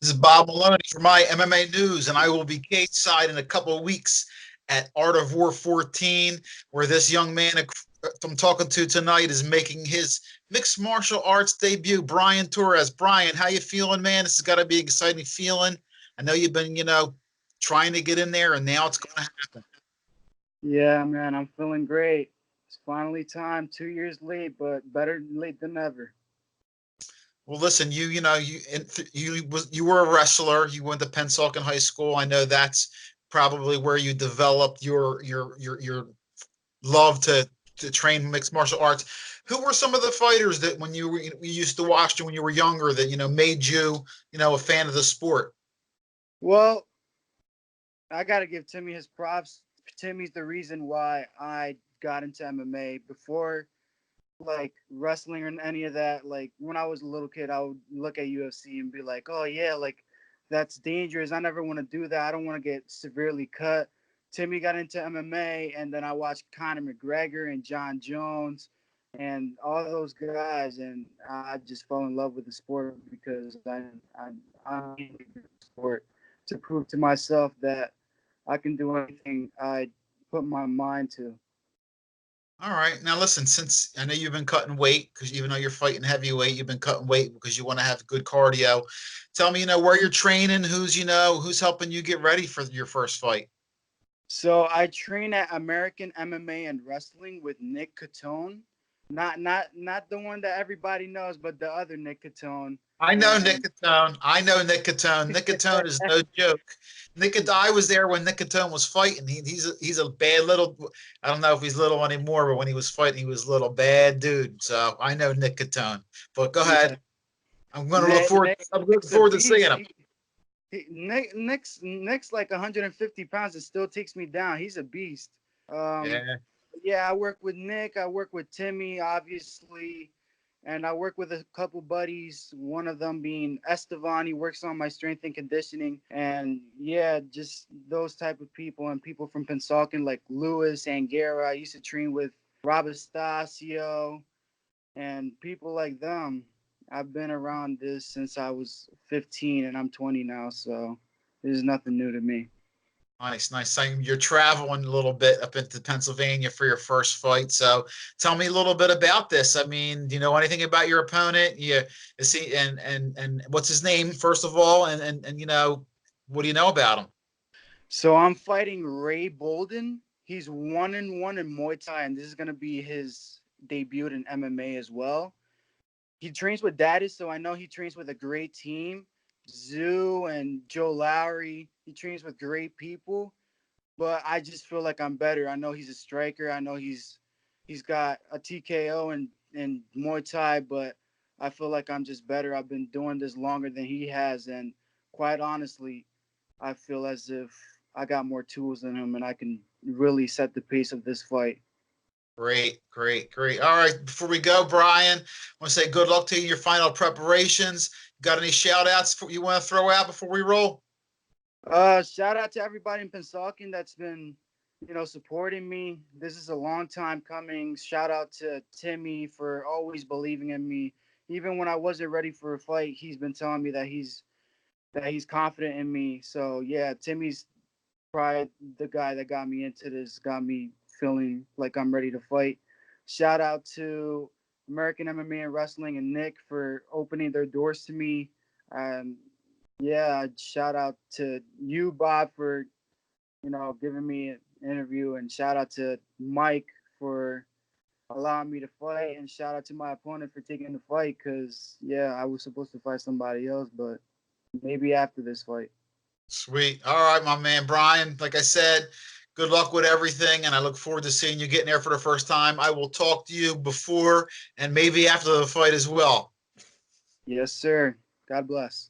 This is Bob Maloney for my MMA News, and I will be cage-side in a couple of weeks at Art of War 14, where this young man I'm talking to tonight is making his mixed martial arts debut, Bryan Torres. Bryan, how you feeling, man? This has got to be an exciting feeling. I know you've been, trying to get in there, and now it's going to happen. Yeah, man, I'm feeling great. It's finally time. 2 years late, but better late than never. Well, listen, you were a wrestler. You went to Pennsauken High School. I know that's probably where you developed your love to train mixed martial arts. Who were some of the fighters that when you used to watch when you were younger that made you a fan of the sport? Well, I gotta give Timmy his props. Timmy's the reason why I got into MMA before, like wrestling or any of that. Like when I was a little kid, I would look at UFC and be like, "Oh yeah, like that's dangerous. I never want to do that. I don't want to get severely cut." Timmy got into MMA, and then I watched Conor McGregor and John Jones and all those guys, and I just fell in love with the sport because I need the sport to prove to myself that I can do anything I put my mind to. All right. Now listen, since I know you've been cutting weight, because even though you're fighting heavyweight, you've been cutting weight because you want to have good cardio. Tell me, where you're training, who's helping you get ready for your first fight. So I train at American MMA and Wrestling with Nick Cottone. Not the one that everybody knows, but the other Nick Cottone. I know Nick And Cottone. I know Nick Cottone. Nick Cottone is no joke. I was there when Nick Cottone was fighting. He's a bad little. I don't know if he's little anymore, but when he was fighting, he was a little bad dude. So I know Nick Cottone. But go yeah, ahead. I'm going to look forward. I'm looking Nick's a forward to seeing beast. him. Nick's like 150 pounds and still takes me down. He's a beast. Um, Yeah. yeah, I work with Nick. I work with Timmy, obviously, and I work with a couple buddies. One of them being Estevan. He works on my strength and conditioning, and yeah, just those type of people and people from Pennsauken like Louis Angera. I used to train with Rob Estacio and people like them. I've been around this since I was 15, and I'm 20 now, so this is nothing new to me. Nice, nice. So you're traveling a little bit up into Pennsylvania for your first fight. So tell me a little bit about this. I mean, do you know anything about your opponent? Yeah, is he and what's his name first of all? And what do you know about him? So I'm fighting Ray Bolden. He's 1-1 in Muay Thai, and this is gonna be his debut in MMA as well. He trains with Daddy, so I know he trains with a great team. Zoo and Joe Lowry. He trains with great people, but I just feel like I'm better. I know he's a striker. I know he's got a TKO and Muay Thai, but I feel like I'm just better. I've been doing this longer than he has, and quite honestly, I feel as if I got more tools than him, and I can really set the pace of this fight. Great, great, great. All right, before we go, Bryan, I want to say good luck to you in your final preparations. Got any shout outs you want to throw out before we roll? Shout out to everybody in Pennsauken that's been, supporting me. This is a long time coming. Shout out to Timmy for always believing in me. Even when I wasn't ready for a fight, he's been telling me that he's confident in me. So yeah, Timmy's probably the guy that got me into this, got me feeling like I'm ready to fight. Shout out to American MMA and Wrestling and Nick for opening their doors to me. Um, yeah, shout out to you, Bob, for giving me an interview, and shout out to Mike for allowing me to fight, and shout out to my opponent for taking the fight because yeah, I was supposed to fight somebody else, but maybe after this fight. Sweet. All right, my man, Bryan. Like I said, good luck with everything, and I look forward to seeing you getting there for the first time. I will talk to you before and maybe after the fight as well. Yes, sir. God bless.